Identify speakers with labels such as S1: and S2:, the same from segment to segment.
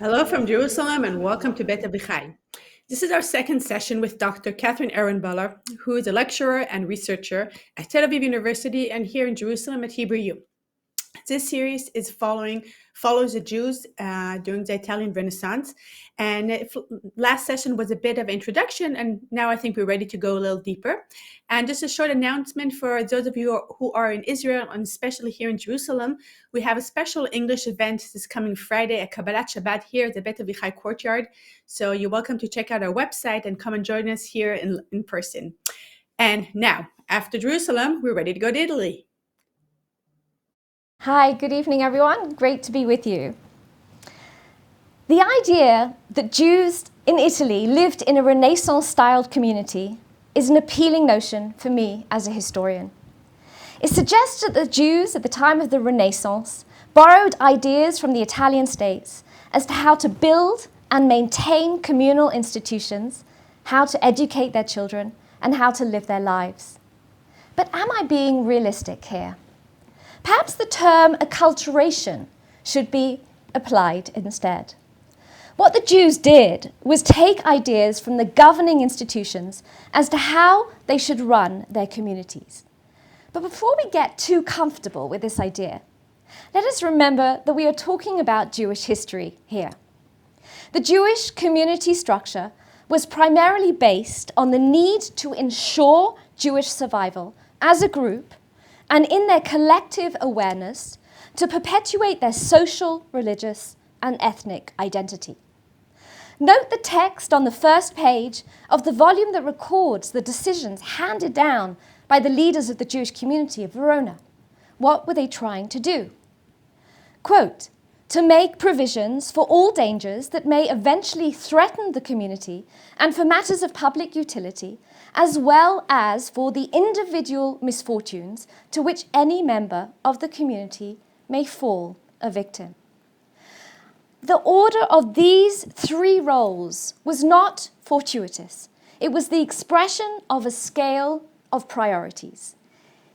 S1: Hello from Jerusalem and welcome to Beit. This is our second session with Dr. Katherine Aron, who is a lecturer and researcher at Tel Aviv University and here in Jerusalem at Hebrew U. This series is follows the Jews during the Italian Renaissance. And last session was a bit of introduction, and now I think we're ready to go a little deeper. And just a short announcement for those of you who are in Israel, and especially here in Jerusalem, we have a special English event this coming Friday at Kabbalat Shabbat here at the Beit Avichai courtyard. So you're welcome to check out our website and come and join us here in person. And now, after Jerusalem, we're ready to go to Italy.
S2: Hi, good evening everyone. Great to be with you. The idea that Jews in Italy lived in a Renaissance-styled community is an appealing notion for me as a historian. It suggests that the Jews at the time of the Renaissance borrowed ideas from the Italian states as to how to build and maintain communal institutions, how to educate their children, and how to live their lives. But am I being realistic here? Perhaps the term acculturation should be applied instead. What the Jews did was take ideas from the governing institutions as to how they should run their communities. But before we get too comfortable with this idea, let us remember that we are talking about Jewish history here. The Jewish community structure was primarily based on the need to ensure Jewish survival as a group and in their collective awareness to perpetuate their social, religious, and ethnic identity. Note the text on the first page of the volume that records the decisions handed down by the leaders of the Jewish community of Verona. What were they trying to do? Quote, to make provisions for all dangers that may eventually threaten the community and for matters of public utility, as well as for the individual misfortunes to which any member of the community may fall a victim. The order of these three roles was not fortuitous. It was the expression of a scale of priorities.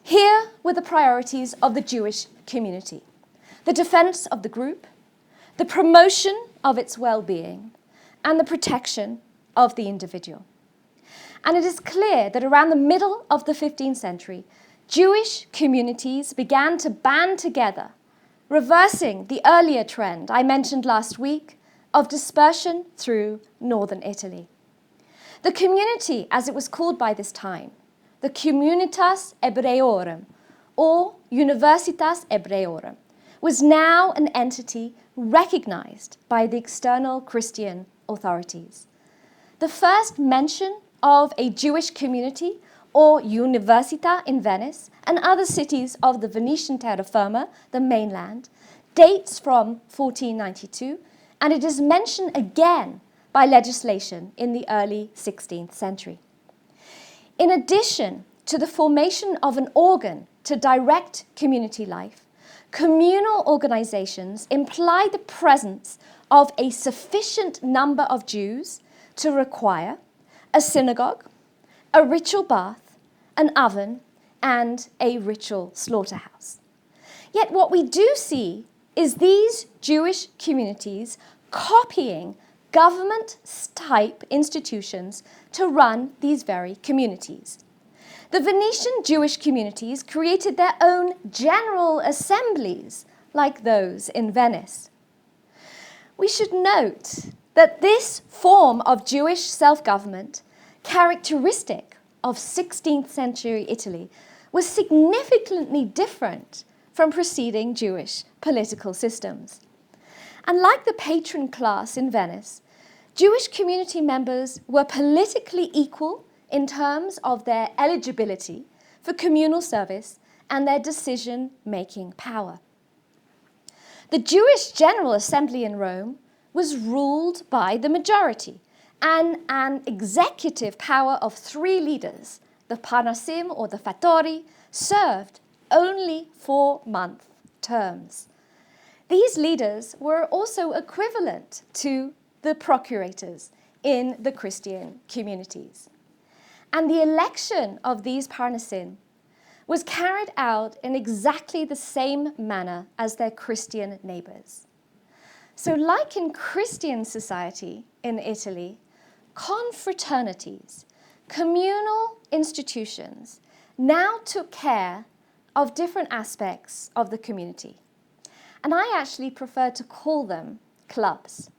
S2: Here were the priorities of the Jewish community: the defense of the group, the promotion of its well-being, and the protection of the individual. And it is clear that around the middle of the 15th century, Jewish communities began to band together, reversing the earlier trend I mentioned last week of dispersion through northern Italy. The community, as it was called by this time, the Communitas Hebreorum, or Universitas Hebreorum, was now an entity recognized by the external Christian authorities. The first mention of a Jewish community or università in Venice and other cities of the Venetian terra firma, the mainland, dates from 1492, and it is mentioned again by legislation in the early 16th century. In addition to the formation of an organ to direct community life, communal organizations imply the presence of a sufficient number of Jews to require a synagogue, a ritual bath, an oven, and a ritual slaughterhouse. Yet what we do see is these Jewish communities copying government-type institutions to run these very communities. The Venetian Jewish communities created their own general assemblies, like those in Venice. We should note that this form of Jewish self-government, characteristic of 16th century Italy, was significantly different from preceding Jewish political systems. Unlike the patron class in Venice, Jewish community members were politically equal in terms of their eligibility for communal service and their decision-making power. The Jewish General Assembly in Rome was ruled by the majority and an executive power of three leaders, the Parnasim or the Fattori, served only 4-month terms. These leaders were also equivalent to the procurators in the Christian communities. And the election of these Parnasim was carried out in exactly the same manner as their Christian neighbors. So like in Christian society in Italy, confraternities, communal institutions, now took care of different aspects of the community. And I actually prefer to call them clubs.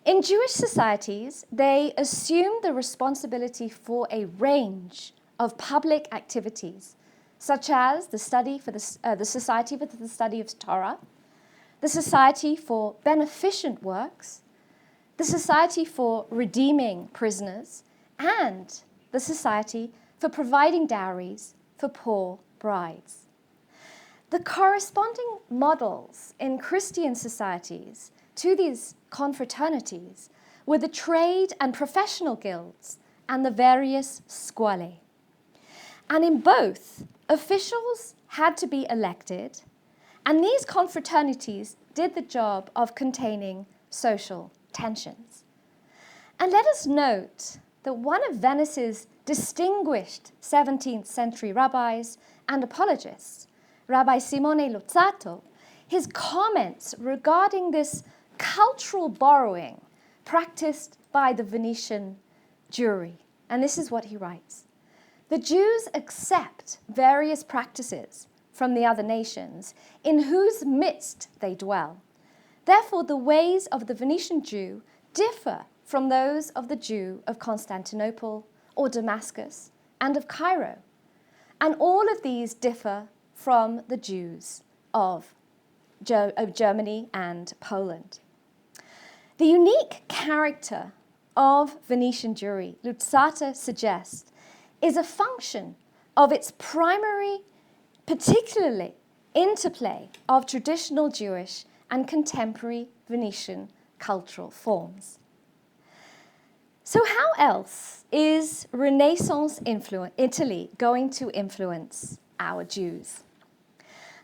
S2: In Jewish societies, they assumed the responsibility for a range of public activities, such as the Society for the Study of Torah, the Society for Beneficent Works, the Society for Redeeming Prisoners, and the Society for Providing Dowries for Poor Brides. The corresponding models in Christian societies to these confraternities were the trade and professional guilds and the various squale. And in both, officials had to be elected, and these confraternities did the job of containing social tensions. And let us note that one of Venice's distinguished 17th century rabbis and apologists, Rabbi Simone Luzzatto, his comments regarding this cultural borrowing practiced by the Venetian Jewry. And this is what he writes. The Jews accept various practices from the other nations in whose midst they dwell. Therefore, the ways of the Venetian Jew differ from those of the Jew of Constantinople or Damascus and of Cairo. And all of these differ from the Jews of Germany and Poland. The unique character of Venetian Jewry, Luzzatto suggests, is a function of its primary, particularly interplay of traditional Jewish and contemporary Venetian cultural forms. So how else is Renaissance Italy going to influence our Jews?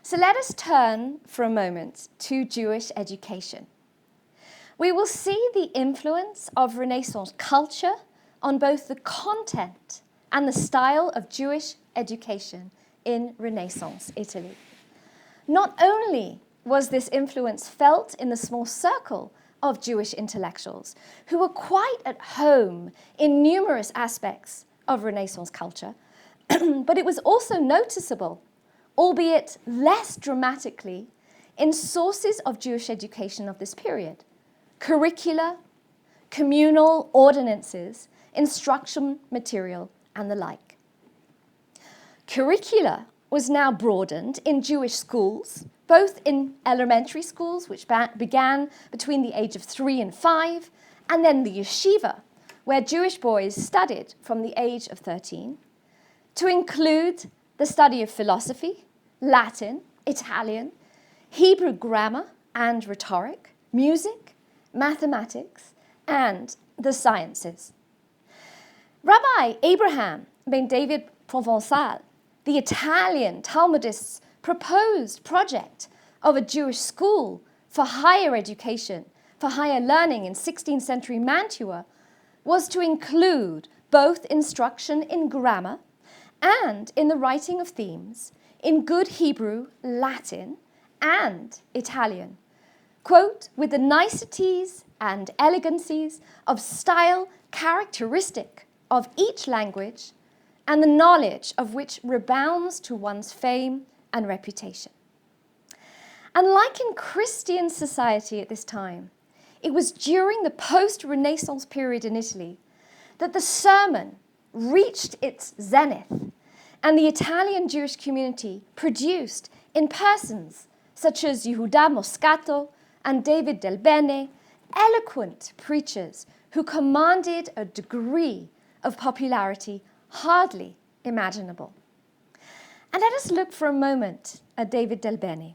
S2: So let us turn for a moment to Jewish education. We will see the influence of Renaissance culture on both the content and the style of Jewish education in Renaissance Italy. Not only was this influence felt in the small circle of Jewish intellectuals who were quite at home in numerous aspects of Renaissance culture, but it was also noticeable, albeit less dramatically, in sources of Jewish education of this period: curricula, communal ordinances, instruction material, and the like. Curricula was now broadened in Jewish schools, both in elementary schools, which began between the age of 3 and 5, and then the yeshiva, where Jewish boys studied from the age of 13, to include the study of philosophy, Latin, Italian, Hebrew grammar and rhetoric, music, mathematics, and the sciences. Rabbi Abraham ben David Provençal, the Italian Talmudist's proposed project of a Jewish school for higher education, for higher learning in 16th century Mantua, was to include both instruction in grammar and in the writing of themes in good Hebrew, Latin, and Italian, quote, with the niceties and elegancies of style characteristic of each language, and the knowledge of which rebounds to one's fame and reputation. And like in Christian society at this time, it was during the post-Renaissance period in Italy that the sermon reached its zenith, and the Italian Jewish community produced in persons such as Yehuda Moscato and David Del Bene eloquent preachers who commanded a degree of popularity hardly imaginable. And let us look for a moment at David Del Bene.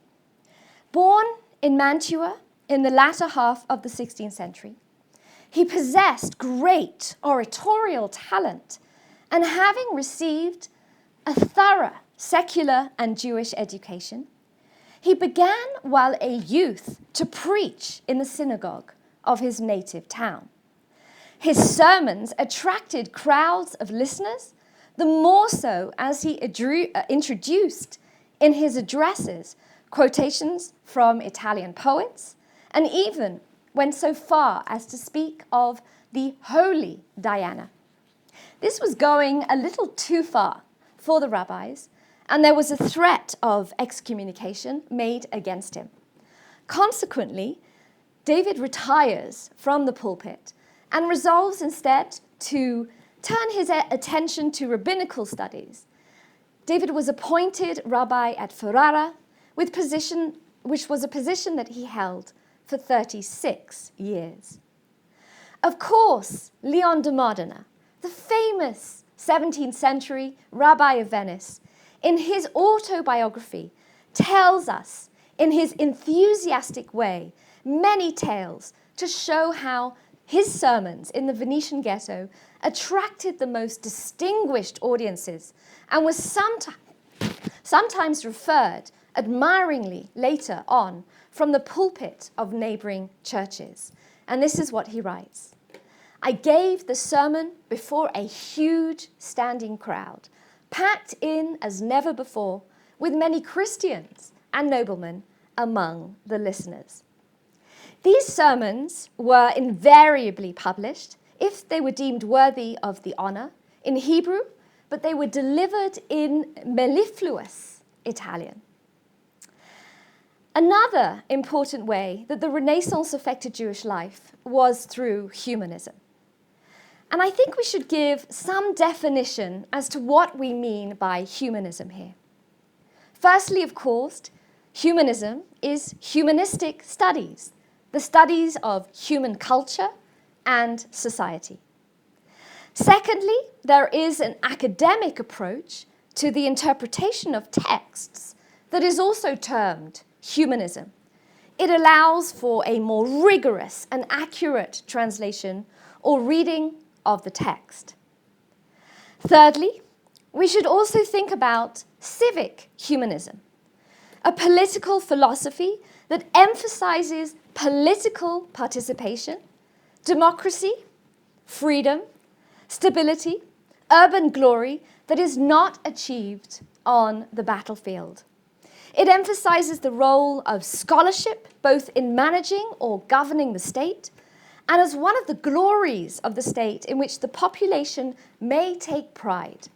S2: Born in Mantua in the latter half of the 16th century, he possessed great oratorial talent, and having received a thorough secular and Jewish education, he began while a youth to preach in the synagogue of his native town. His sermons attracted crowds of listeners, the more so as he introduced in his addresses quotations from Italian poets and even went so far as to speak of the holy Diana. This was going a little too far for the rabbis, and there was a threat of excommunication made against him. Consequently, David retires from the pulpit and resolves instead to turn his attention to rabbinical studies. David was appointed rabbi at Ferrara, which was a position that he held for 36 years. Of course, Leon de Modena, the famous 17th century rabbi of Venice, in his autobiography, tells us in his enthusiastic way many tales to show how his sermons in the Venetian ghetto attracted the most distinguished audiences and was sometimes referred admiringly later on from the pulpit of neighboring churches. And this is what he writes. I gave the sermon before a huge standing crowd, packed in as never before, with many Christians and noblemen among the listeners. These sermons were invariably published, if they were deemed worthy of the honor, in Hebrew, but they were delivered in mellifluous Italian. Another important way that the Renaissance affected Jewish life was through humanism. And I think we should give some definition as to what we mean by humanism here. Firstly, of course, humanism is humanistic studies, the studies of human culture and society. Secondly, there is an academic approach to the interpretation of texts that is also termed humanism. It allows for a more rigorous and accurate translation or reading of the text. Thirdly, we should also think about civic humanism, a political philosophy that emphasizes political participation, democracy, freedom, stability, urban glory that is not achieved on the battlefield. It emphasizes the role of scholarship, both in managing or governing the state, and as one of the glories of the state in which the population may take pride.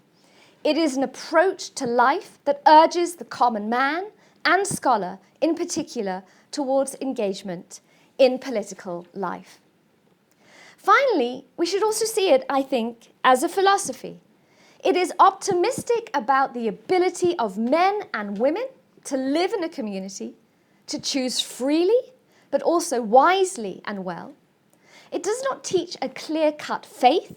S2: It is an approach to life that urges the common man and scholar, in particular, towards engagement in political life. Finally, we should also see it, I think, as a philosophy. It is optimistic about the ability of men and women to live in a community, to choose freely, but also wisely and well. It does not teach a clear-cut faith,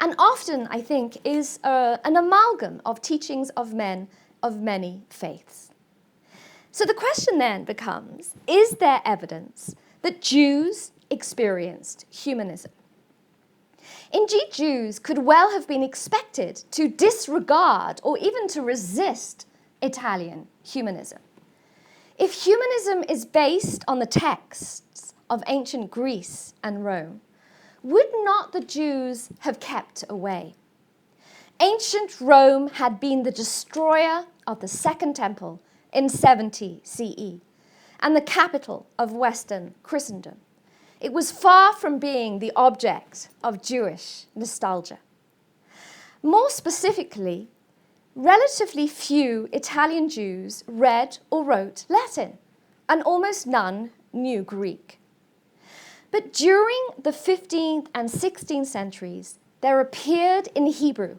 S2: and often, I think, is an amalgam of teachings of men of many faiths. So the question then becomes, is there evidence that Jews experienced humanism? Indeed, Jews could well have been expected to disregard or even to resist Italian humanism. If humanism is based on the texts of ancient Greece and Rome, would not the Jews have kept away? Ancient Rome had been the destroyer of the Second Temple in 70 CE and the capital of Western Christendom. It was far from being the object of Jewish nostalgia. More specifically, relatively few Italian Jews read or wrote Latin, and almost none knew Greek. But during the 15th and 16th centuries, there appeared in Hebrew,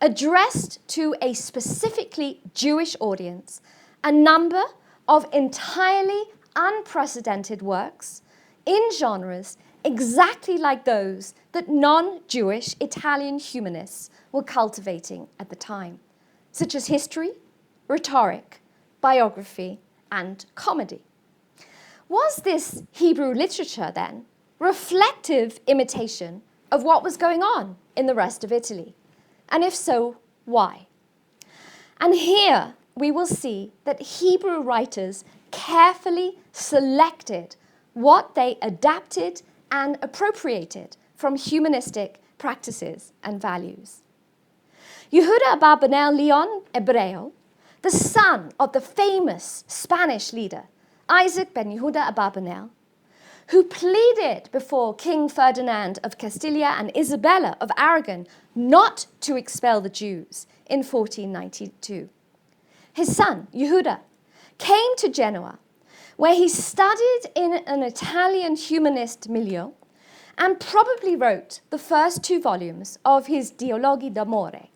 S2: addressed to a specifically Jewish audience, a number of entirely unprecedented works in genres exactly like those that non-Jewish Italian humanists were cultivating at the time, such as history, rhetoric, biography, and comedy. Was this Hebrew literature, then, reflective imitation of what was going on in the rest of Italy? And if so, why? And here we will see that Hebrew writers carefully selected what they adapted and appropriated from humanistic practices and values. Yehuda Abarbanel Leon Hebreo, the son of the famous Spanish leader Isaac ben Yehuda Abarbanel, who pleaded before King Ferdinand of Castilla and Isabella of Aragon not to expel the Jews in 1492. His son, Yehuda, came to Genoa, where he studied in an Italian humanist milieu and probably wrote the first 2 volumes of his Dialoghi d'amore,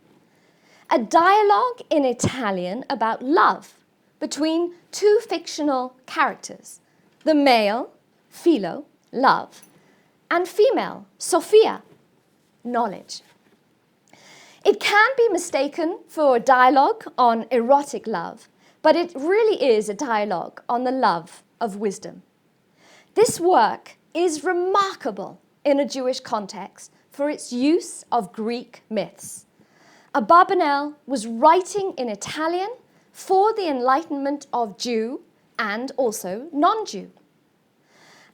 S2: a dialogue in Italian about love between 2 fictional characters, the male, philo, love, and female, Sophia, knowledge. It can be mistaken for a dialogue on erotic love, but it really is a dialogue on the love of wisdom. This work is remarkable in a Jewish context for its use of Greek myths. Abarbanel was writing in Italian for the enlightenment of Jew and also non-Jew.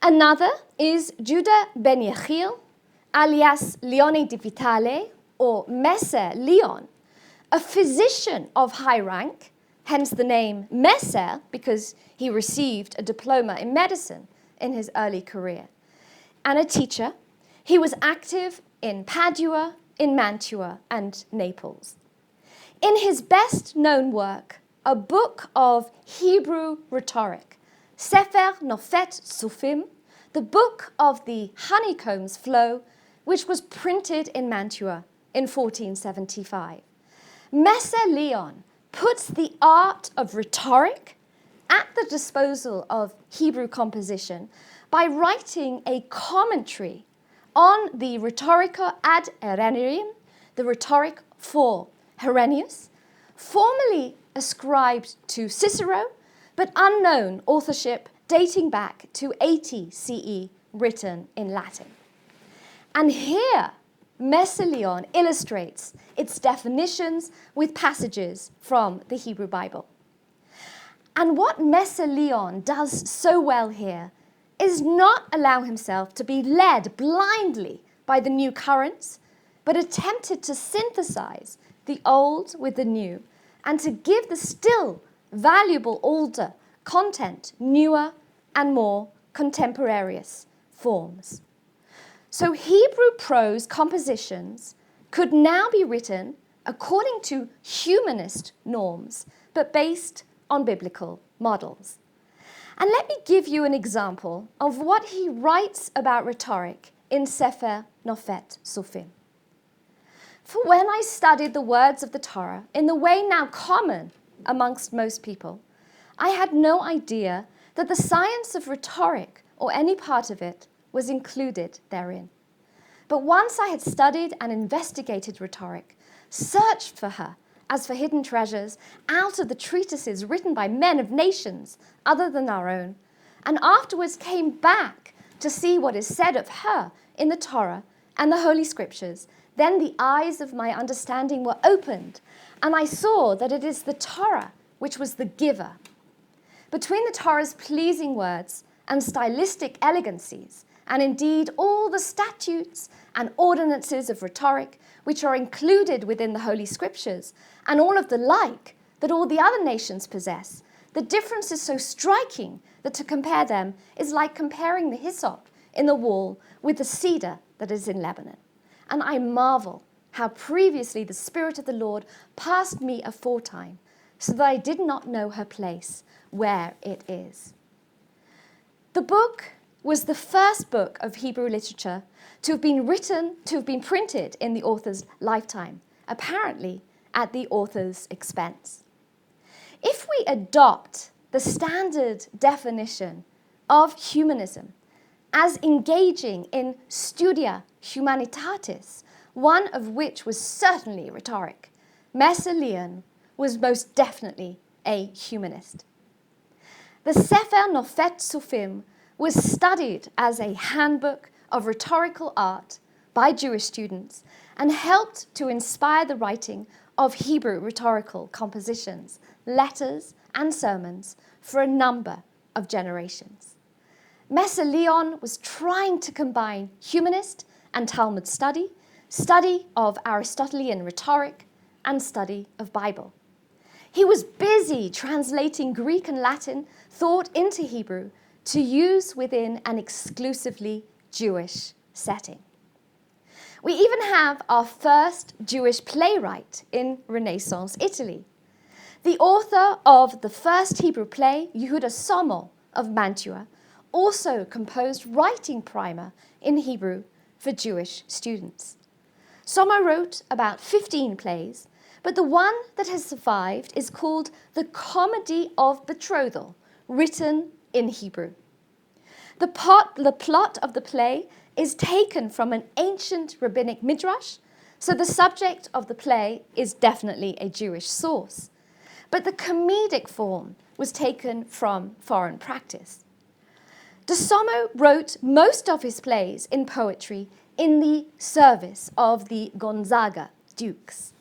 S2: Another is Judah ben Yechiel, alias Leone di Vitale, or Messer Leon, a physician of high rank, hence the name Messer, because he received a diploma in medicine in his early career, and a teacher. He was active in Padua, in Mantua, and Naples. In his best-known work, a book of Hebrew rhetoric, Sefer Nofet Sufim, the book of the honeycomb's flow, which was printed in Mantua in 1475. Messer Leon puts the art of rhetoric at the disposal of Hebrew composition by writing a commentary on the Rhetorica ad Herennium, the rhetoric for Herennius, formerly ascribed to Cicero, but unknown authorship dating back to 80 CE, written in Latin. And here, Messer Leon illustrates its definitions with passages from the Hebrew Bible. And what Messer Leon does so well here is not allow himself to be led blindly by the new currents, but attempted to synthesize the old with the new and to give the still valuable older content newer and more contemporaneous forms. So Hebrew prose compositions could now be written according to humanist norms, but based on biblical models. And let me give you an example of what he writes about rhetoric in Sefer Nofet Sufim. For when I studied the words of the Torah in the way now common amongst most people, I had no idea that the science of rhetoric or any part of it was included therein. But once I had studied and investigated rhetoric, searched for her as for hidden treasures out of the treatises written by men of nations other than our own, and afterwards came back to see what is said of her in the Torah and the Holy Scriptures, then the eyes of my understanding were opened, and I saw that it is the Torah which was the giver. Between the Torah's pleasing words and stylistic elegancies, and indeed all the statutes and ordinances of rhetoric which are included within the Holy Scriptures, and all of the like that all the other nations possess, the difference is so striking that to compare them is like comparing the hyssop in the wall with the cedar that is in Lebanon. And I marvel how previously the Spirit of the Lord passed me aforetime, so that I did not know her place where it is. The book was the first book of Hebrew literature to have been printed in the author's lifetime, apparently at the author's expense. If we adopt the standard definition of humanism as engaging in studia humanitatis, one of which was certainly rhetoric, Messer Leon was most definitely a humanist. The Sefer Nofet Sufim was studied as a handbook of rhetorical art by Jewish students and helped to inspire the writing of Hebrew rhetorical compositions, letters, and sermons for a number of generations. Messer Leon was trying to combine humanist and Talmud study of Aristotelian rhetoric, and study of Bible. He was busy translating Greek and Latin thought into Hebrew to use within an exclusively Jewish setting. We even have our first Jewish playwright in Renaissance Italy. The author of the first Hebrew play, Yehuda Somo of Mantua, also composed writing primer in Hebrew for Jewish students. Somo wrote about 15 plays, but the one that has survived is called The Comedy of Betrothal, written in Hebrew. The plot of the play is taken from an ancient rabbinic midrash, so the subject of the play is definitely a Jewish source. But the comedic form was taken from foreign practice. De Somo wrote most of his plays in poetry in the service of the Gonzaga dukes.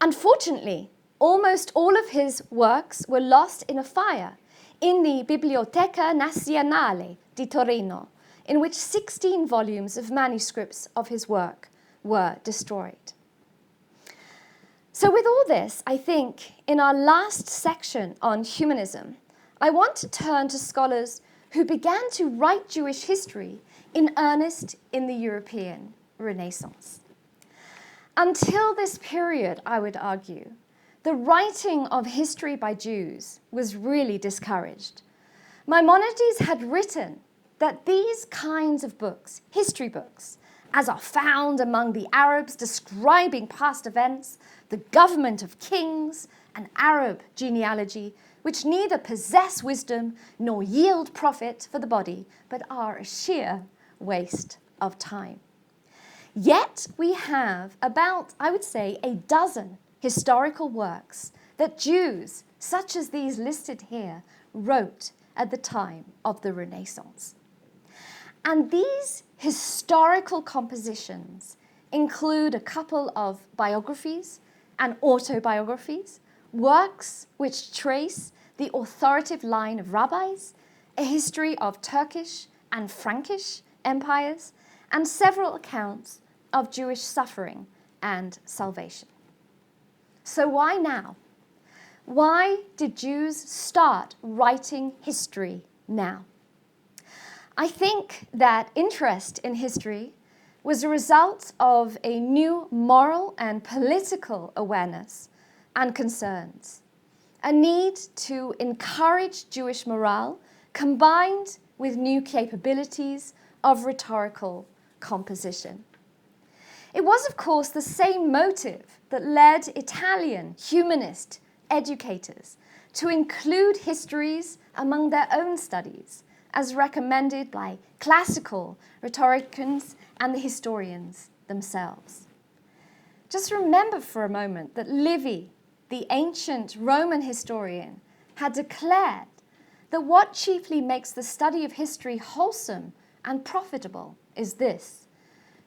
S2: Unfortunately, almost all of his works were lost in a fire in the Biblioteca Nazionale di Torino, in which 16 volumes of manuscripts of his work were destroyed. So with all this, I think in our last section on humanism, I want to turn to scholars who began to write Jewish history in earnest in the European Renaissance. Until this period, I would argue, the writing of history by Jews was really discouraged. Maimonides had written that these kinds of books, history books, as are found among the Arabs describing past events, the government of kings, an Arab genealogy, which neither possess wisdom nor yield profit for the body, but are a sheer waste of time. Yet we have about, I would say, a dozen historical works that Jews, such as these listed here, wrote at the time of the Renaissance. And these historical compositions include a couple of biographies and autobiographies, works which trace the authoritative line of rabbis, a history of Turkish and Frankish empires, and several accounts of Jewish suffering and salvation. So why now? Why did Jews start writing history now? I think that interest in history was a result of a new moral and political awareness and concerns, a need to encourage Jewish morale combined with new capabilities of rhetorical composition. It was, of course, the same motive that led Italian humanist educators to include histories among their own studies, as recommended by classical rhetoricians and the historians themselves. Just remember for a moment that Livy, the ancient Roman historian, had declared that what chiefly makes the study of history wholesome and profitable is this,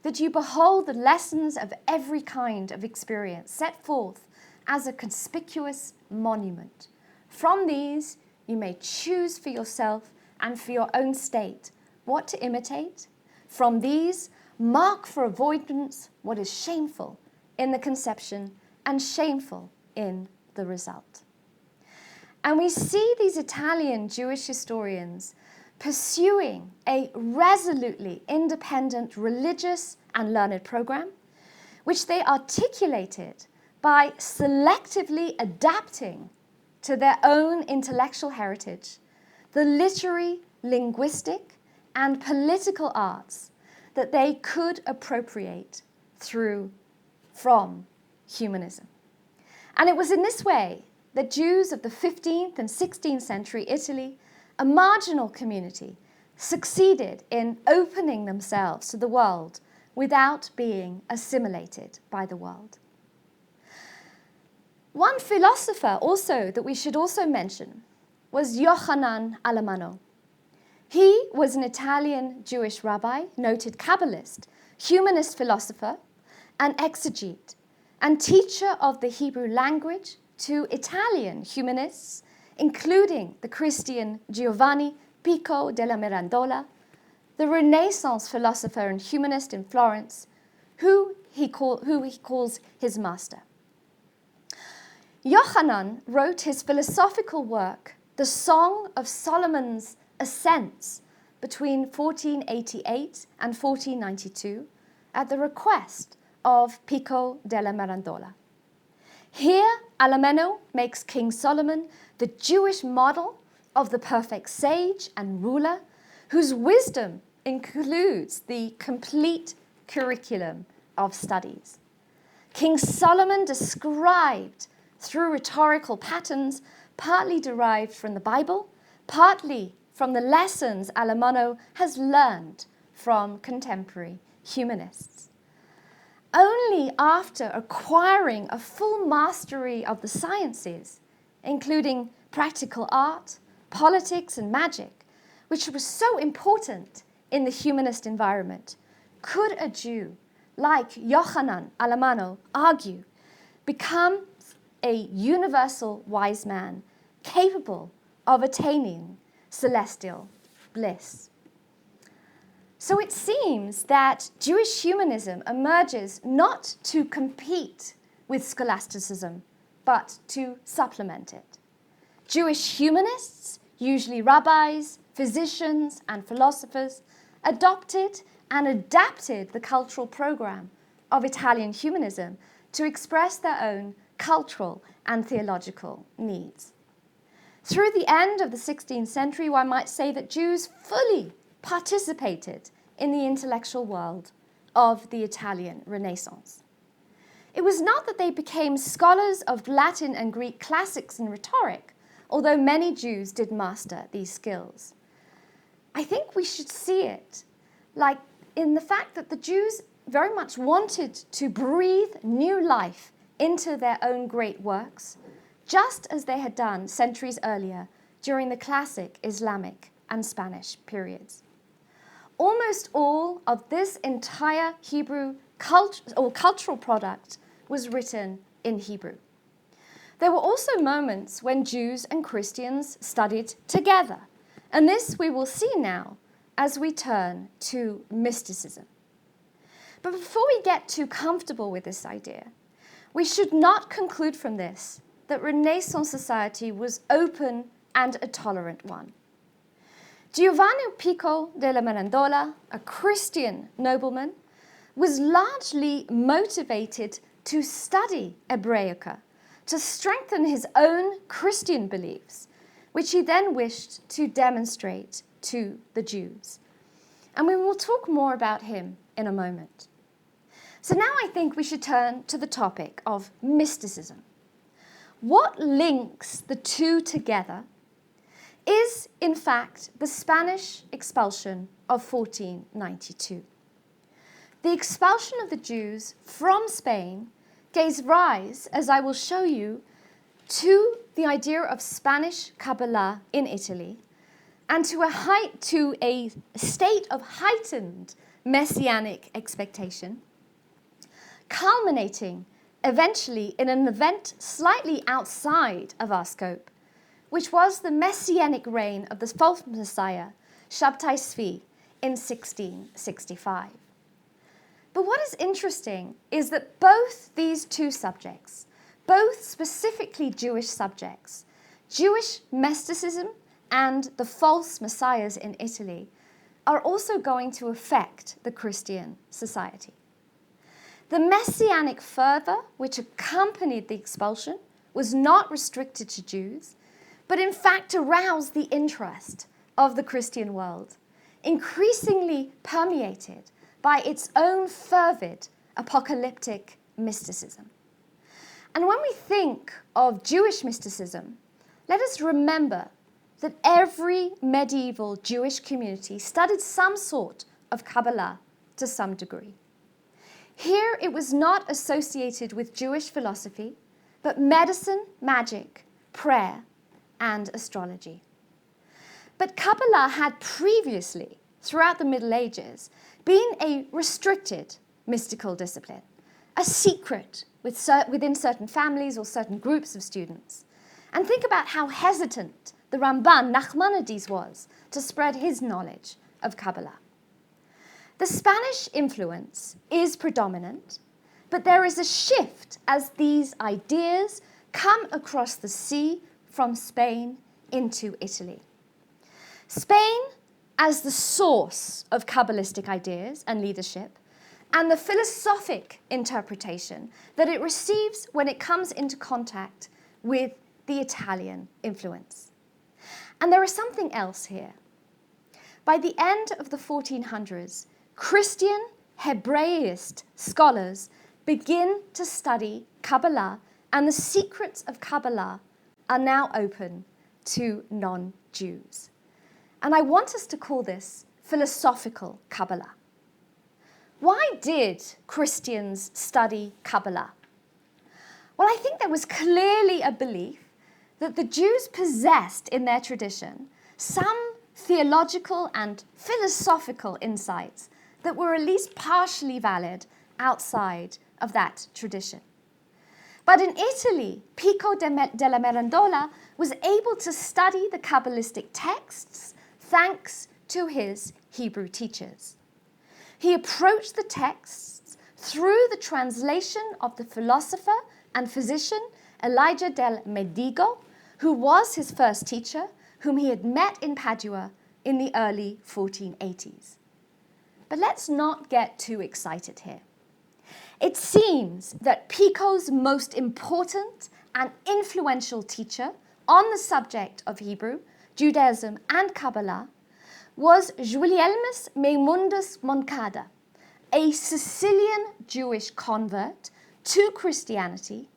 S2: that you behold the lessons of every kind of experience set forth as a conspicuous monument. From these, you may choose for yourself and for your own state what to imitate. From these, mark for avoidance what is shameful in the conception and shameful in the result. And we see these Italian Jewish historians pursuing a resolutely independent religious and learned program, which they articulated by selectively adapting to their own intellectual heritage the literary, linguistic, and political arts that they could appropriate from humanism. And it was in this way that Jews of the 15th and 16th century Italy, a marginal community, succeeded in opening themselves to the world without being assimilated by the world. One philosopher also that we should also mention was Yochanan Alamano. He was an Italian Jewish rabbi, noted Kabbalist, humanist philosopher, and exegete, and teacher of the Hebrew language to Italian humanists, including the Christian Giovanni Pico della Mirandola, the Renaissance philosopher and humanist in Florence, who he calls his master. Yochanan wrote his philosophical work, The Song of Solomon's a sense between 1488 and 1492 at the request of Pico della Mirandola. Here, Alameno makes King Solomon the Jewish model of the perfect sage and ruler whose wisdom includes the complete curriculum of studies. King Solomon described through rhetorical patterns partly derived from the Bible, partly from the lessons Alamano has learned from contemporary humanists. Only after acquiring a full mastery of the sciences, including practical art, politics, and magic, which was so important in the humanist environment, could a Jew like Yochanan Alamano argue become a universal wise man capable of attaining celestial bliss. So it seems that Jewish humanism emerges not to compete with scholasticism, but to supplement it. Jewish humanists, usually rabbis, physicians, and philosophers, adopted and adapted the cultural program of Italian humanism to express their own cultural and theological needs. Through the end of the 16th century, one might say that Jews fully participated in the intellectual world of the Italian Renaissance. It was not that they became scholars of Latin and Greek classics and rhetoric, although many Jews did master these skills. I think we should see it like in the fact that the Jews very much wanted to breathe new life into their own great works, just as they had done centuries earlier during the classic Islamic and Spanish periods. Almost all of this entire Hebrew cultural product was written in Hebrew. There were also moments when Jews and Christians studied together, and this we will see now as we turn to mysticism. But before we get too comfortable with this idea, we should not conclude from this that Renaissance society was open and a tolerant one. Giovanni Pico della Mirandola, a Christian nobleman, was largely motivated to study Hebraica, to strengthen his own Christian beliefs, which he then wished to demonstrate to the Jews. And we will talk more about him in a moment. So now I think we should turn to the topic of mysticism. What links the two together is, in fact, the Spanish expulsion of 1492. The expulsion of the Jews from Spain gave rise, as I will show you, to the idea of Spanish Kabbalah in Italy and to a state of heightened messianic expectation, culminating eventually in an event slightly outside of our scope, which was the messianic reign of the false Messiah, Shabtai Tzvi, in 1665. But what is interesting is that both these two subjects, both specifically Jewish subjects, Jewish mysticism and the false messiahs in Italy, are also going to affect the Christian society. The messianic fervor which accompanied the expulsion was not restricted to Jews, but in fact aroused the interest of the Christian world, increasingly permeated by its own fervid apocalyptic mysticism. And when we think of Jewish mysticism, let us remember that every medieval Jewish community studied some sort of Kabbalah to some degree. Here it was not associated with Jewish philosophy, but medicine, magic, prayer, and astrology. But Kabbalah had previously, throughout the Middle Ages, been a restricted mystical discipline, a secret within certain families or certain groups of students. And think about how hesitant the Ramban Nachmanides was to spread his knowledge of Kabbalah. The Spanish influence is predominant, but there is a shift as these ideas come across the sea from Spain into Italy. Spain as the source of Kabbalistic ideas and leadership, and the philosophic interpretation that it receives when it comes into contact with the Italian influence. And there is something else here. By the end of the 1400s, Christian Hebraist scholars begin to study Kabbalah, and the secrets of Kabbalah are now open to non-Jews. And I want us to call this philosophical Kabbalah. Why did Christians study Kabbalah? Well, I think there was clearly a belief that the Jews possessed in their tradition some theological and philosophical insights that were at least partially valid outside of that tradition. But in Italy, Pico della Mirandola was able to study the Kabbalistic texts thanks to his Hebrew teachers. He approached the texts through the translation of the philosopher and physician Elijah del Medigo, who was his first teacher, whom he had met in Padua in the early 1480s. But let's not get too excited here. It seems that Pico's most important and influential teacher on the subject of Hebrew, Judaism, and Kabbalah was Gulielmus Maimundus Moncada, a Sicilian Jewish convert to Christianity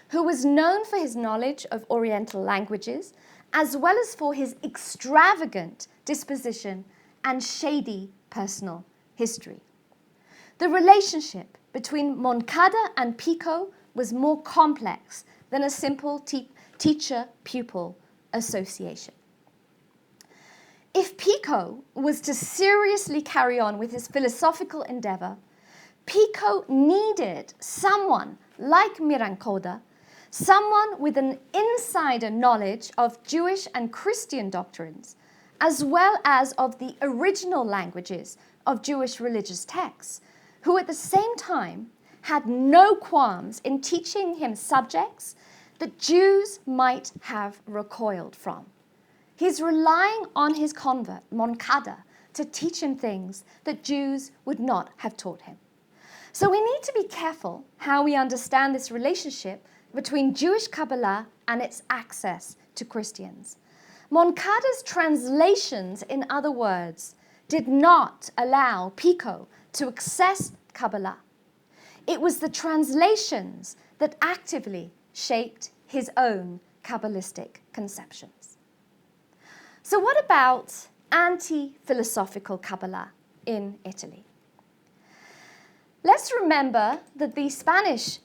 S2: who was known for his knowledge of Oriental languages as well as for his extravagant disposition and shady personal history. The relationship between Moncada and Pico was more complex than a simple teacher-pupil association. If Pico was to seriously carry on with his philosophical endeavor, Pico needed someone like Mirancoda, someone with an insider knowledge of Jewish and Christian doctrines, as well as of the original languages of Jewish religious texts, who at the same time had no qualms in teaching him subjects that Jews might have recoiled from. He's relying on his convert, Moncada, to teach him things that Jews would not have taught him. So we need to be careful how we understand this relationship between Jewish Kabbalah and its access to Christians. Moncada's translations, in other words, did not allow Pico to access Kabbalah. It was the translations that actively shaped his own Kabbalistic conceptions. So what about anti-philosophical Kabbalah in Italy? Let's remember that the Spanish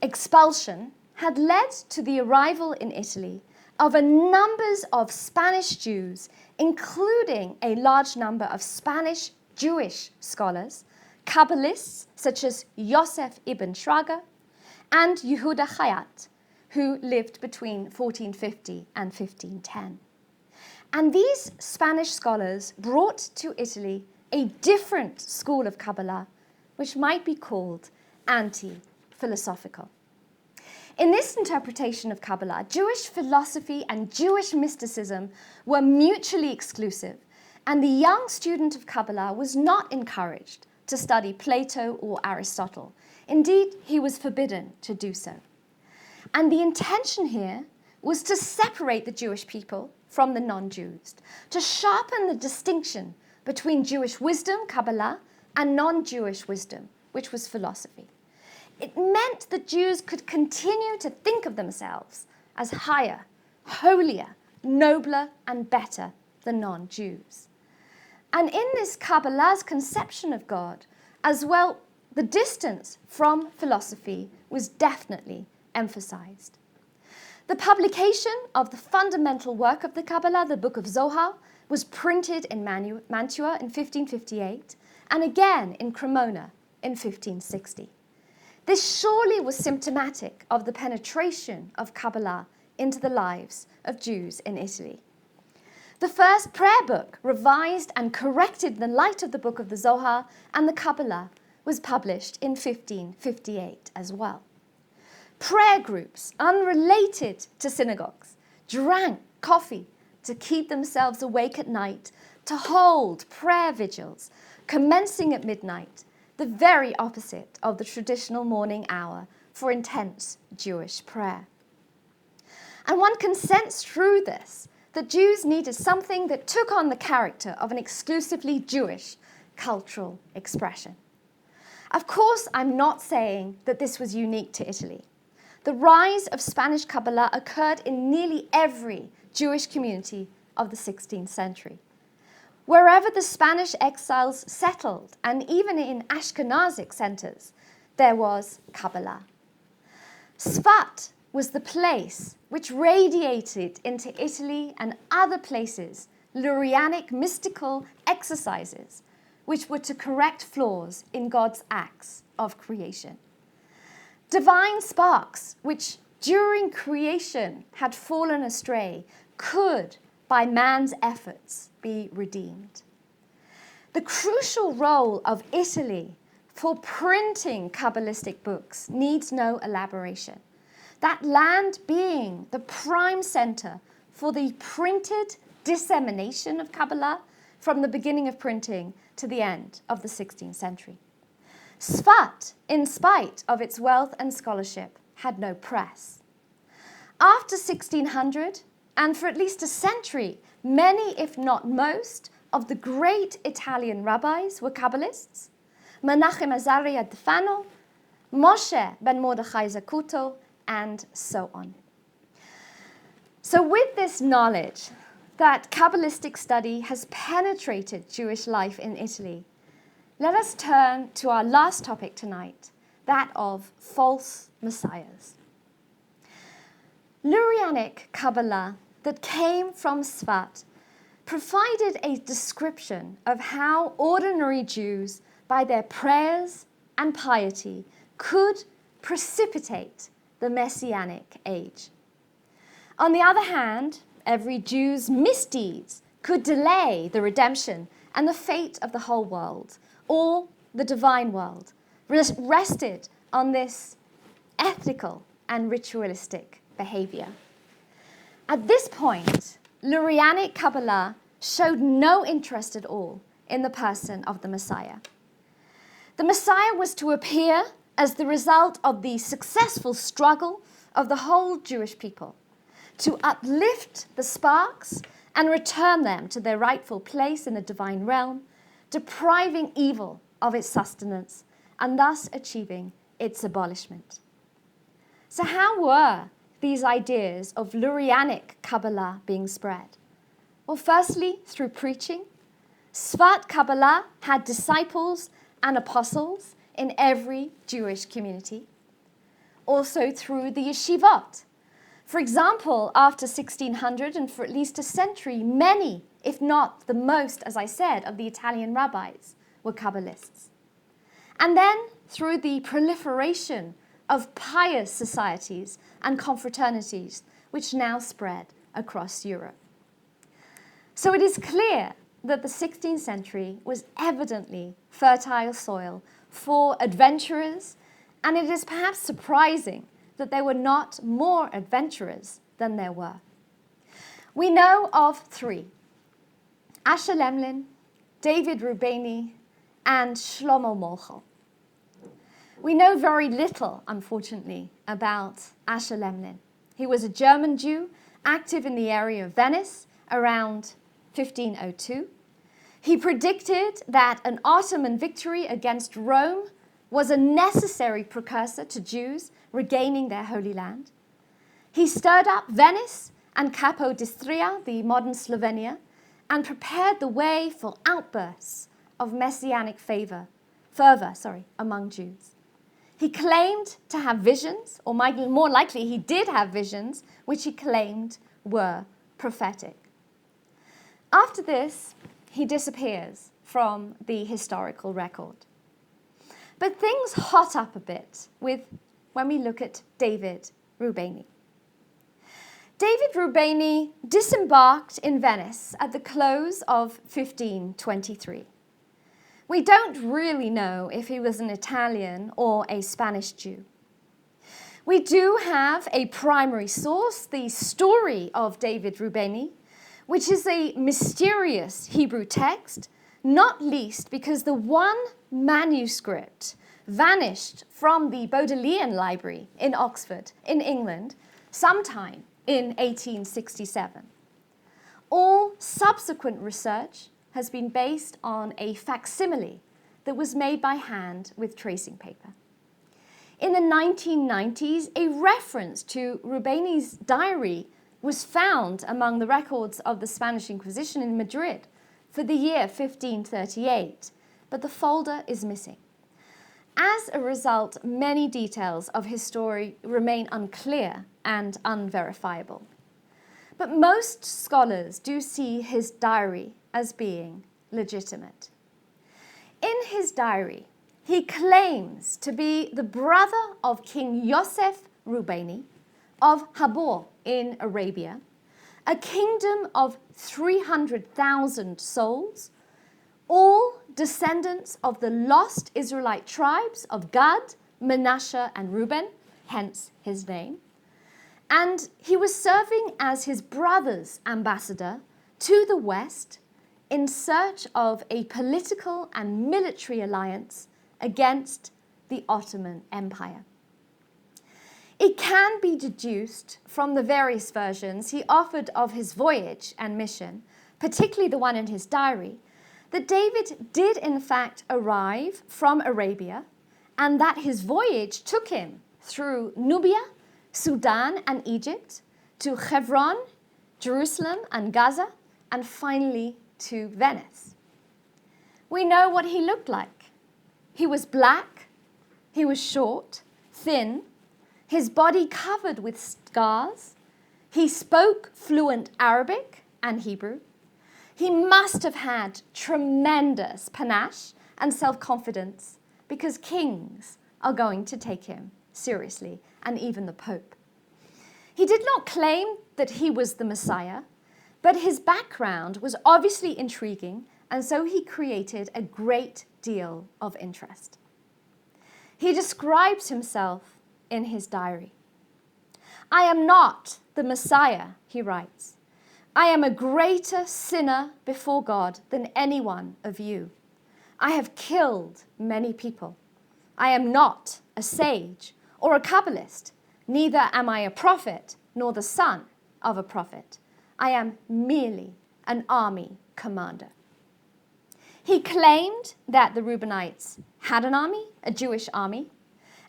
S2: expulsion had led to the arrival in Italy of a numbers of Spanish Jews, including a large number of Spanish Jewish scholars, Kabbalists such as Yosef ibn Shraga and Yehuda Chayat, who lived between 1450 and 1510. And these Spanish scholars brought to Italy a different school of Kabbalah, which might be called anti-philosophical. In this interpretation of Kabbalah, Jewish philosophy and Jewish mysticism were mutually exclusive, and the young student of Kabbalah was not encouraged to study Plato or Aristotle. Indeed, he was forbidden to do so. And the intention here was to separate the Jewish people from the non-Jews, to sharpen the distinction between Jewish wisdom, Kabbalah, and non-Jewish wisdom, which was philosophy. It meant that Jews could continue to think of themselves as higher, holier, nobler, and better than non-Jews. And in this Kabbalah's conception of God, as well, the distance from philosophy was definitely emphasized. The publication of the fundamental work of the Kabbalah, the Book of Zohar, was printed in Mantua in 1558 and again in Cremona in 1560. This surely was symptomatic of the penetration of Kabbalah into the lives of Jews in Italy. The first prayer book, revised and corrected in the light of the Book of the Zohar and the Kabbalah, was published in 1558 as well. Prayer groups unrelated to synagogues drank coffee, to keep themselves awake at night, to hold prayer vigils, commencing at midnight, the very opposite of the traditional morning hour for intense Jewish prayer. And one can sense through this that Jews needed something that took on the character of an exclusively Jewish cultural expression. Of course, I'm not saying that this was unique to Italy. The rise of Spanish Kabbalah occurred in nearly every Jewish community of the 16th century. Wherever the Spanish exiles settled, and even in Ashkenazic centers, there was Kabbalah. Sfat was the place which radiated into Italy and other places Lurianic mystical exercises which were to correct flaws in God's acts of creation. Divine sparks which during creation had fallen astray could, by man's efforts, be redeemed. The crucial role of Italy for printing Kabbalistic books needs no elaboration. That land being the prime center for the printed dissemination of Kabbalah from the beginning of printing to the end of the 16th century. Sfat, in spite of its wealth and scholarship, had no press. After 1600, and for at least a century, many, if not most, of the great Italian rabbis were Kabbalists. Menachem Azaria de Fano, Moshe ben Mordechai Zacuto, and so on. So with this knowledge that Kabbalistic study has penetrated Jewish life in Italy, let us turn to our last topic tonight, that of false messiahs. Lurianic Kabbalah that came from Sfat provided a description of how ordinary Jews, by their prayers and piety, could precipitate the Messianic age. On the other hand, every Jew's misdeeds could delay the redemption and the fate of the whole world, or the divine world, rested on this ethical and ritualistic behavior. At this point, Lurianic Kabbalah showed no interest at all in the person of the Messiah. The Messiah was to appear as the result of the successful struggle of the whole Jewish people, to uplift the sparks and return them to their rightful place in the divine realm, depriving evil of its sustenance and thus achieving its abolishment. So how were these ideas of Lurianic Kabbalah being spread? Well, firstly, through preaching. Sfat Kabbalah had disciples and apostles in every Jewish community. Also through the yeshivot. For example, after 1600 and for at least a century, many, if not the most, as I said, of the Italian rabbis were Kabbalists. And then through the proliferation of pious societies and confraternities, which now spread across Europe. So it is clear that the 16th century was evidently fertile soil for adventurers, and it is perhaps surprising that there were not more adventurers than there were. We know of three: Asher Lemlin, David Rubeni, and Shlomo Molcho. We know very little, unfortunately, about Asher Lemlin. He was a German Jew active in the area of Venice around 1502. He predicted that an Ottoman victory against Rome was a necessary precursor to Jews regaining their Holy Land. He stirred up Venice and Capodistria, the modern Slovenia, and prepared the way for outbursts of messianic fervor among Jews. He claimed to have visions, or more likely he did have visions, which he claimed were prophetic. After this, he disappears from the historical record. But things hot up a bit when we look at David Rubeni. David Rubeni disembarked in Venice at the close of 1523. We don't really know if he was an Italian or a Spanish Jew. We do have a primary source, the story of David Rubeni, which is a mysterious Hebrew text, not least because the one manuscript vanished from the Bodleian Library in Oxford, in England, sometime in 1867. All subsequent research has been based on a facsimile that was made by hand with tracing paper. In the 1990s, a reference to Rubeni's diary was found among the records of the Spanish Inquisition in Madrid for the year 1538, but the folder is missing. As a result, many details of his story remain unclear and unverifiable. But most scholars do see his diary as being legitimate. In his diary, he claims to be the brother of King Yosef Rubeni of Habor in Arabia, a kingdom of 300,000 souls, all descendants of the lost Israelite tribes of Gad, Manasseh, and Reuben, hence his name. And he was serving as his brother's ambassador to the West in search of a political and military alliance against the Ottoman Empire. It can be deduced from the various versions he offered of his voyage and mission, particularly the one in his diary, that David did in fact arrive from Arabia and that his voyage took him through Nubia, Sudan and Egypt, to Hebron, Jerusalem and Gaza, and finally to Venice. We know what he looked like. He was black, he was short, thin, his body covered with scars. He spoke fluent Arabic and Hebrew. He must have had tremendous panache and self-confidence because kings are going to take him seriously, and even the Pope. He did not claim that he was the Messiah, but his background was obviously intriguing, and so he created a great deal of interest. He describes himself in his diary. "I am not the Messiah," he writes. "I am a greater sinner before God than any one of you. I have killed many people. I am not a sage or a Kabbalist. Neither am I a prophet nor the son of a prophet. I am merely an army commander." He claimed that the Reubenites had an army, a Jewish army,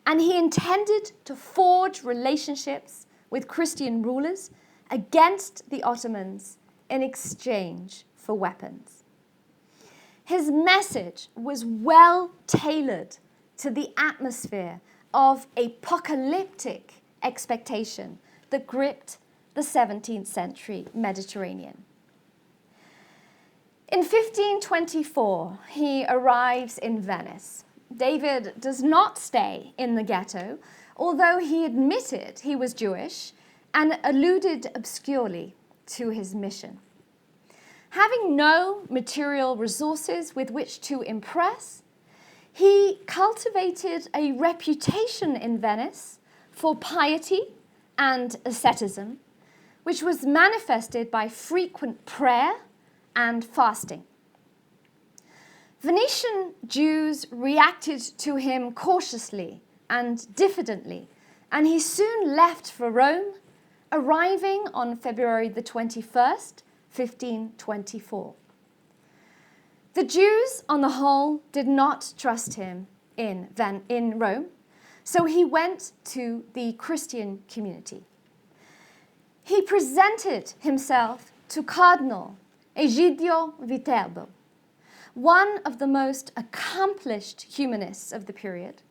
S2: and he intended to forge relationships with Christian rulers against the Ottomans in exchange for weapons. His message was well tailored to the atmosphere of apocalyptic expectation that gripped the 17th century Mediterranean. In 1524, he arrives in Venice. David does not stay in the ghetto, although he admitted he was Jewish and alluded obscurely to his mission. Having no material resources with which to impress, he cultivated a reputation in Venice for piety and asceticism, which was manifested by frequent prayer and fasting. Venetian Jews reacted to him cautiously and diffidently, and he soon left for Rome, arriving on February the 21st, 1524. The Jews, on the whole, did not trust him in Rome, so he went to the Christian community. He presented himself to Cardinal Egidio Viterbo, one of the most accomplished humanists of the period,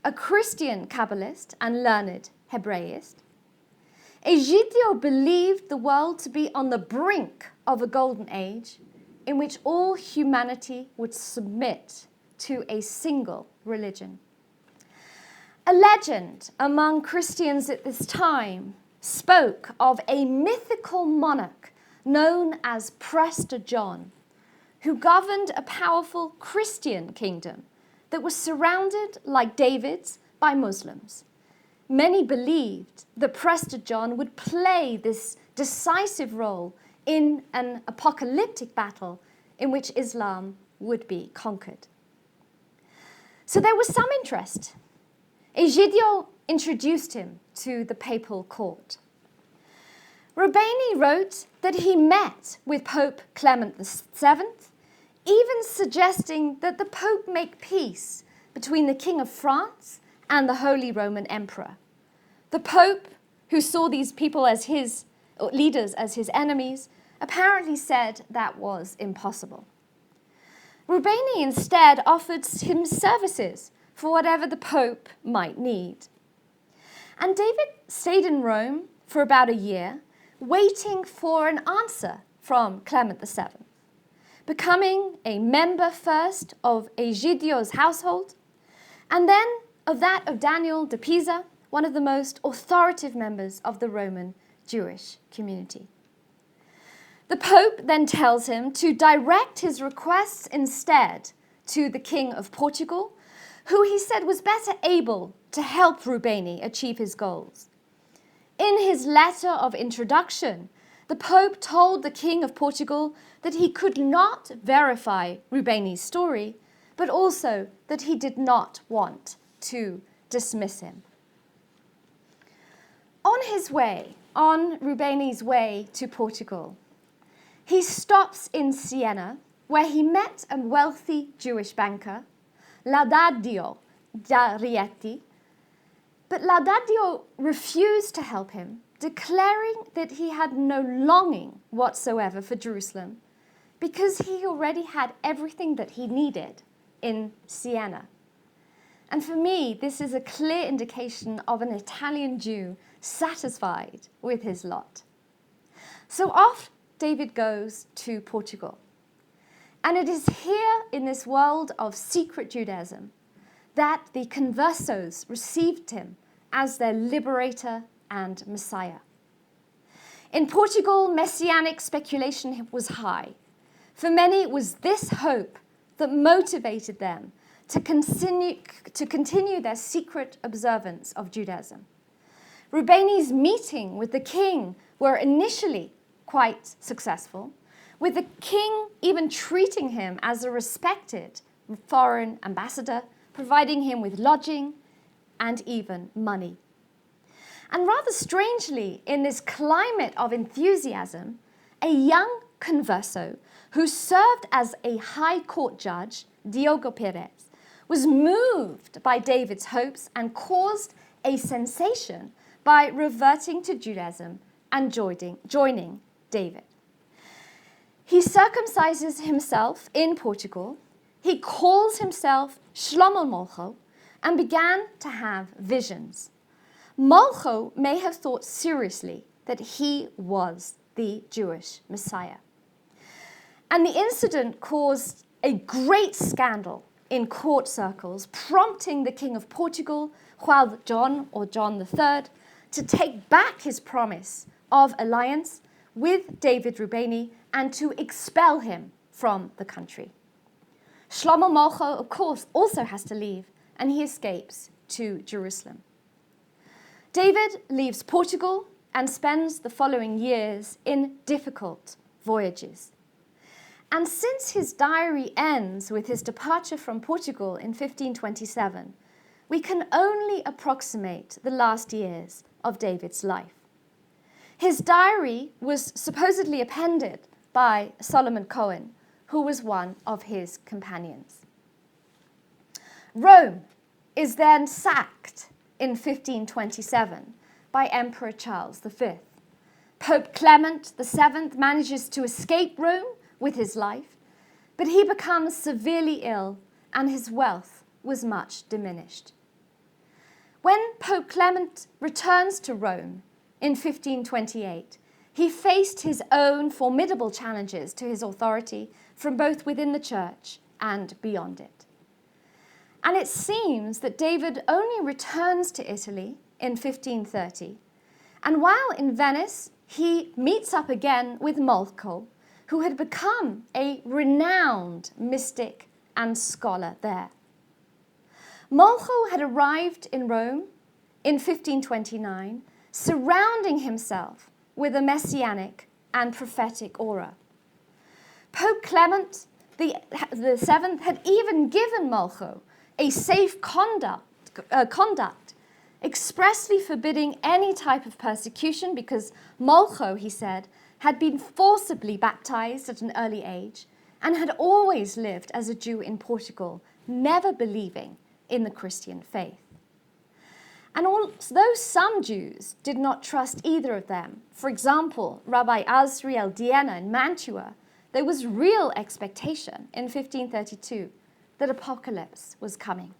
S2: a Christian Kabbalist and learned Hebraist. Egidio believed the world to be on the brink of a golden age in which all humanity would submit to a single religion. A legend among Christians at this time spoke of a mythical monarch known as Prester John, who governed a powerful Christian kingdom that was surrounded, like David's, by Muslims. Many believed that Prester John would play this decisive role in an apocalyptic battle in which Islam would be conquered. So there was some interest. Egidio introduced him to the papal court. Rubeni wrote that he met with Pope Clement VII, even suggesting that the Pope make peace between the King of France and the Holy Roman Emperor. The Pope, who saw these people as his leaders as his enemies, apparently said that was impossible. Rubeni instead offered him services for whatever the Pope might need. And David stayed in Rome for about a year, waiting for an answer from Clement VII, becoming a member first of Egidio's household, and then of that of Daniel de Pisa, one of the most authoritative members of the Roman Jewish community. The Pope then tells him to direct his requests instead to the King of Portugal, who he said was better able to help Rubeni achieve his goals. In his letter of introduction, the Pope told the King of Portugal that he could not verify Rubeni's story, but also that he did not want to dismiss him. On Rubeni's way to Portugal, he stops in Siena, where he met a wealthy Jewish banker, Laudadio da Rieti, but Laudadio refused to help him, declaring that he had no longing whatsoever for Jerusalem because he already had everything that he needed in Siena. And for me, this is a clear indication of an Italian Jew satisfied with his lot. So off David goes to Portugal. And it is here in this world of secret Judaism that the conversos received him as their liberator and Messiah. In Portugal, messianic speculation was high. For many, it was this hope that motivated them to continue their secret observance of Judaism. Rubeni's meeting with the king were initially quite successful, with the king even treating him as a respected foreign ambassador, providing him with lodging and even money. And rather strangely, in this climate of enthusiasm, a young converso who served as a high court judge, Diogo Perez, was moved by David's hopes and caused a sensation by reverting to Judaism and joining David. He circumcises himself in Portugal. He calls himself Shlomo Molcho and began to have visions. Molcho may have thought seriously that he was the Jewish Messiah. And the incident caused a great scandal in court circles, prompting the King of Portugal, Juan John III, to take back his promise of alliance with David Rubeni and to expel him from the country. Shlomo Molcho, of course, also has to leave, and he escapes to Jerusalem. David leaves Portugal and spends the following years in difficult voyages. And since his diary ends with his departure from Portugal in 1527, we can only approximate the last years of David's life. His diary was supposedly appended by Solomon Cohen, who was one of his companions. Rome is then sacked in 1527 by Emperor Charles V. Pope Clement VII manages to escape Rome with his life, but he becomes severely ill and his wealth was much diminished. When Pope Clement returns to Rome in 1528, he faced his own formidable challenges to his authority from both within the church and beyond it. And it seems that David only returns to Italy in 1530, and while in Venice, he meets up again with Molcho, who had become a renowned mystic and scholar there. Molcho had arrived in Rome in 1529, surrounding himself with a messianic and prophetic aura. Pope Clement the Seventh had even given Molcho a safe conduct, expressly forbidding any type of persecution because Molcho, he said, had been forcibly baptized at an early age and had always lived as a Jew in Portugal, never believing in the Christian faith. And although some Jews did not trust either of them, for example, Rabbi Azriel Diena in Mantua, there was real expectation in 1532 that apocalypse was coming.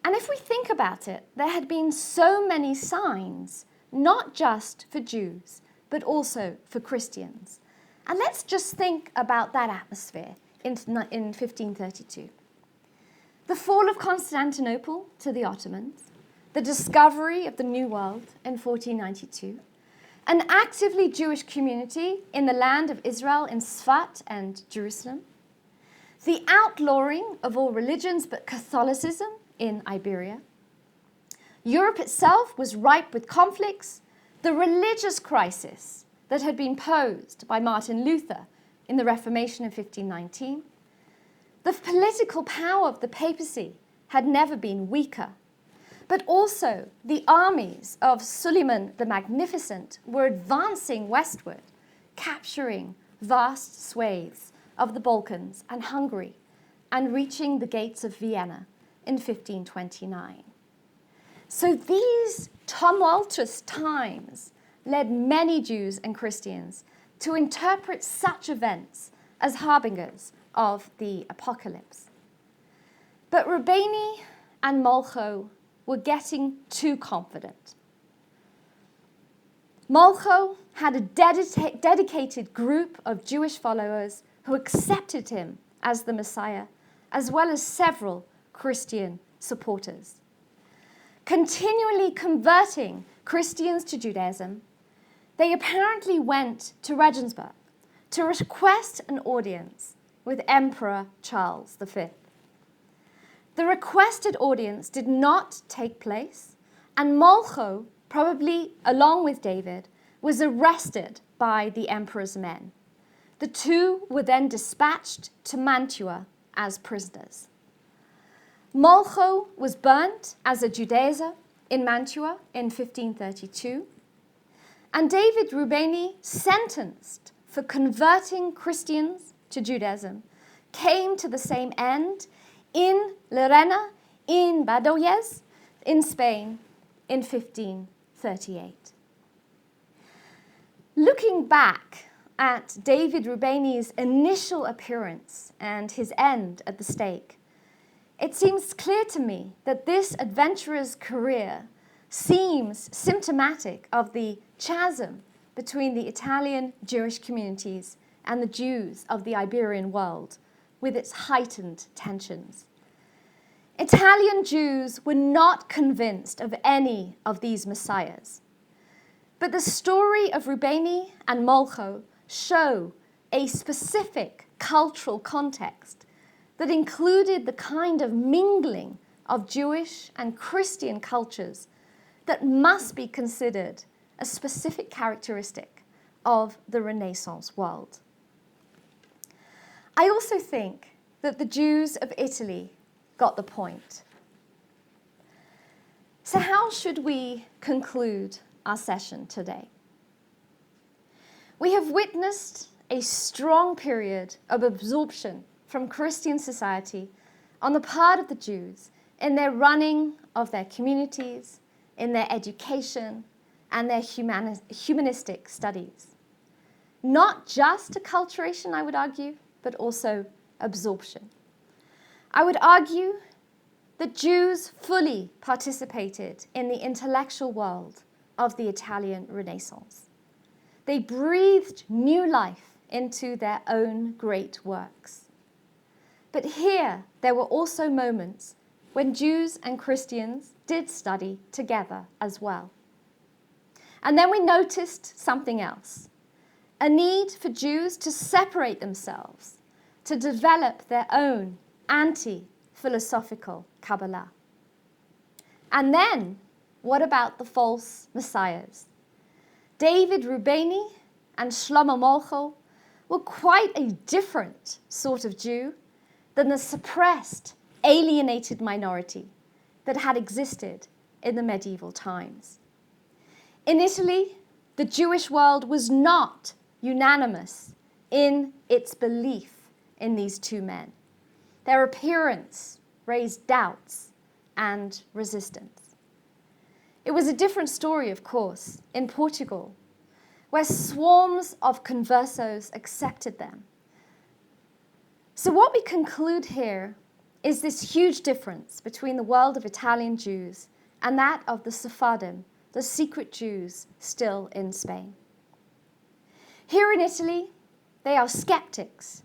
S2: And if we think about it, there had been so many signs, not just for Jews, but also for Christians. And let's just think about that atmosphere in 1532. The fall of Constantinople to the Ottomans, the discovery of the New World in 1492, an actively Jewish community in the land of Israel in Sfat and Jerusalem, the outlawing of all religions but Catholicism in Iberia. Europe itself was ripe with conflicts, the religious crisis that had been posed by Martin Luther in the Reformation of 1519. The political power of the papacy had never been weaker, but also the armies of Suleiman the Magnificent were advancing westward, capturing vast swathes of the Balkans and Hungary, and reaching the gates of Vienna in 1529. So these tumultuous times led many Jews and Christians to interpret such events as harbingers of the apocalypse. But Rebbeinu and Molcho were getting too confident. Molcho had a dedicated group of Jewish followers who accepted him as the Messiah, as well as several Christian supporters. Continually converting Christians to Judaism, they apparently went to Regensburg to request an audience with Emperor Charles V. The requested audience did not take place, and Molcho, probably along with David, was arrested by the emperor's men. The two were then dispatched to Mantua as prisoners. Molcho was burnt as a Judaizer in Mantua in 1532, and David Rebbeinu, sentenced for converting Christians to Judaism, came to the same end in Llerena, in Badoyes, in Spain, in 1538. Looking back at David Rebeinu's initial appearance and his end at the stake, it seems clear to me that this adventurer's career seems symptomatic of the chasm between the Italian Jewish communities and the Jews of the Iberian world, with its heightened tensions. Italian Jews were not convinced of any of these messiahs, but the story of Rebbeinu and Molcho show a specific cultural context that included the kind of mingling of Jewish and Christian cultures that must be considered a specific characteristic of the Renaissance world. I also think that the Jews of Italy got the point. So how should we conclude our session today? We have witnessed a strong period of absorption from Christian society on the part of the Jews in their running of their communities, in their education, and their humanistic studies. Not just acculturation, I would argue, but also absorption. I would argue that Jews fully participated in the intellectual world of the Italian Renaissance. They breathed new life into their own great works. But here, there were also moments when Jews and Christians did study together as well. And then we noticed something else, a need for Jews to separate themselves, to develop their own anti-philosophical Kabbalah. And then, what about the false messiahs? David Rebbeinu and Shlomo Molcho were quite a different sort of Jew than the suppressed, alienated minority that had existed in the medieval times. In Italy, the Jewish world was not unanimous in its belief in these two men. Their appearance raised doubts and resistance. It was a different story, of course, in Portugal, where swarms of conversos accepted them. So what we conclude here is this huge difference between the world of Italian Jews and that of the Sephardim, the secret Jews still in Spain. Here in Italy, they are skeptics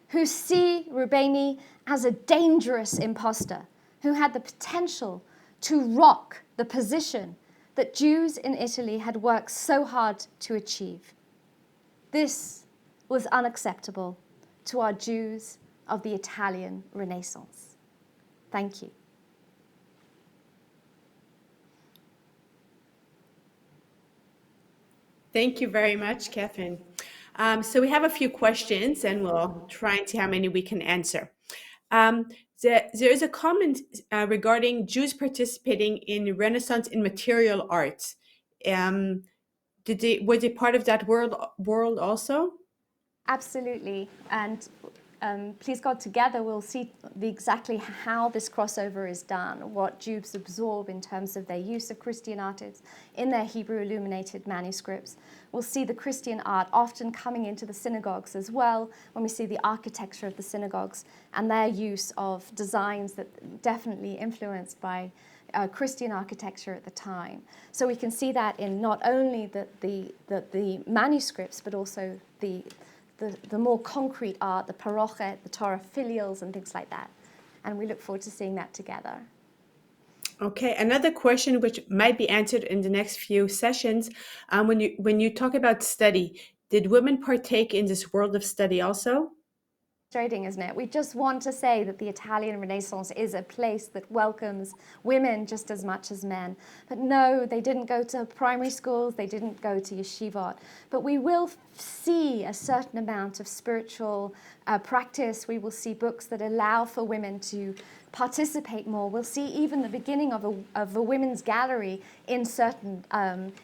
S2: who see Rubeni as a dangerous impostor who had the potential to rock the position that Jews in Italy had worked so hard to achieve. This was unacceptable to our Jews of the Italian Renaissance. Thank you.
S1: Thank you very much, Katherine. So we have a few questions, and we'll try and see how many we can answer. There is a comment regarding Jews participating in Renaissance in material arts. Were they part of that world also?
S2: Absolutely. And please God, together we'll see exactly how this crossover is done, what Jews absorb in terms of their use of Christian artists in their Hebrew illuminated manuscripts. We'll see the Christian art often coming into the synagogues as well, when we see the architecture of the synagogues and their use of designs that definitely influenced by Christian architecture at the time. So we can see that in not only the manuscripts, but also the more concrete art, the parochet, the Torah filials, and things like that. And we look forward to seeing that together.
S1: Okay, another question which might be answered in the next few sessions. When you talk about study, did women partake in this world of study also?
S2: Frustrating, isn't it? We just want to say that the Italian Renaissance is a place that welcomes women just as much as men. But no, they didn't go to primary schools, they didn't go to yeshivot. But we will see a certain amount of spiritual practice. We will see books that allow for women to participate more. We'll see even the beginning of a women's gallery in certain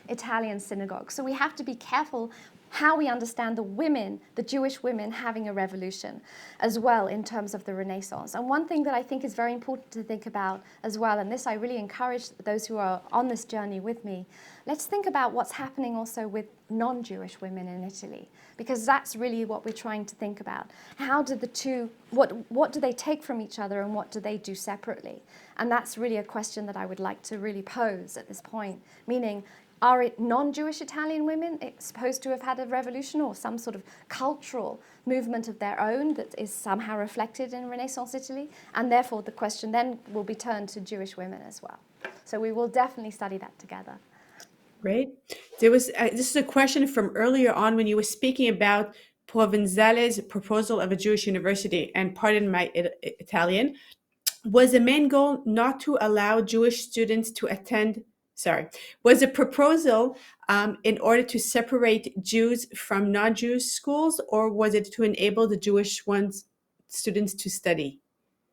S2: Italian synagogues. So we have to be careful how we understand the women, the Jewish women, having a revolution as well in terms of the Renaissance. And one thing that I think is very important to think about as well, and this I really encourage those who are on this journey with me, let's think about what's happening also with non-Jewish women in Italy, because that's really what we're trying to think about. How do the two, what do they take from each other and what do they do separately? And that's really a question that I would like to really pose at this point, meaning, are it non-Jewish Italian women supposed to have had a revolution or some sort of cultural movement of their own that is somehow reflected in Renaissance Italy? And therefore the question then will be turned to Jewish women as well. So we will definitely study that together.
S1: Great. There was this is a question from earlier on when you were speaking about Provenzale's proposal of a Jewish university, and pardon my Italian. Was the main goal not to allow Jewish students to attend? Was the proposal in order to separate Jews from non-Jewish schools, or was it to enable the Jewish students to study?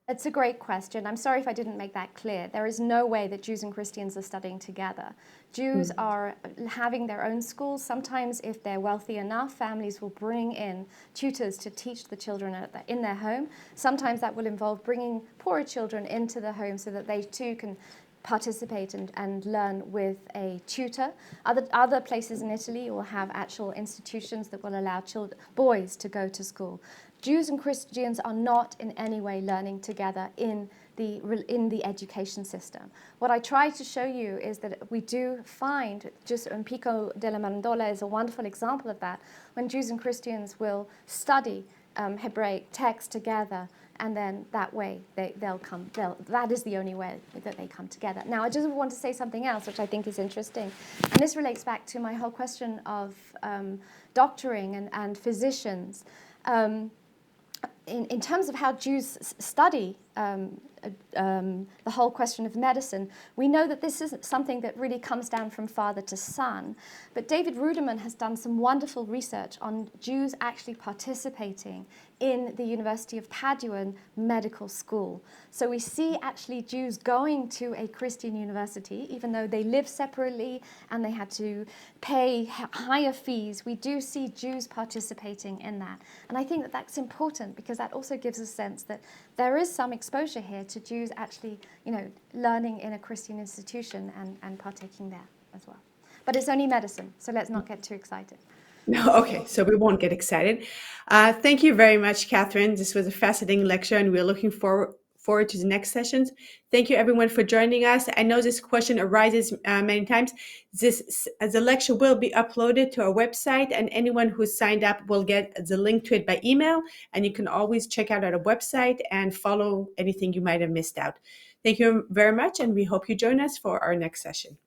S2: It's a great question. I'm sorry if I didn't make that clear. There is no way that Jews and Christians are studying together. Jews are having their own schools. Sometimes, if they're wealthy enough, families will bring in tutors to teach the children in their home. Sometimes that will involve bringing poorer children into the home so that they too can participate and learn with a tutor. Other places in Italy will have actual institutions that will allow boys to go to school. Jews and Christians are not in any way learning together in the education system. What I try to show you is that we do find, just Pico della Mirandola is a wonderful example of that, when Jews and Christians will study Hebraic text together, and then that way that is the only way that they come together. Now, I just want to say something else, which I think is interesting, and this relates back to my whole question of doctoring and physicians. In terms of how Jews study the whole question of medicine, we know that this isn't something that really comes down from father to son. But David Ruderman has done some wonderful research on Jews actually participating in the University of Padua medical school. So we see actually Jews going to a Christian university, even though they live separately and they had to pay higher fees. We do see Jews participating in that. And I think that that's important because that also gives a sense that there is some exposure here to Jews actually, learning in a Christian institution and partaking there as well. But it's only medicine, so let's not get too excited.
S1: No, okay, so we won't get excited. Thank you very much, Katherine. This was a fascinating lecture, and we're looking forward to the next sessions. Thank you, everyone, for joining us. I know this question arises many times. The lecture will be uploaded to our website, and anyone who's signed up will get the link to it by email, and you can always check out our website and follow anything you might have missed out. Thank you very much, and we hope you join us for our next session.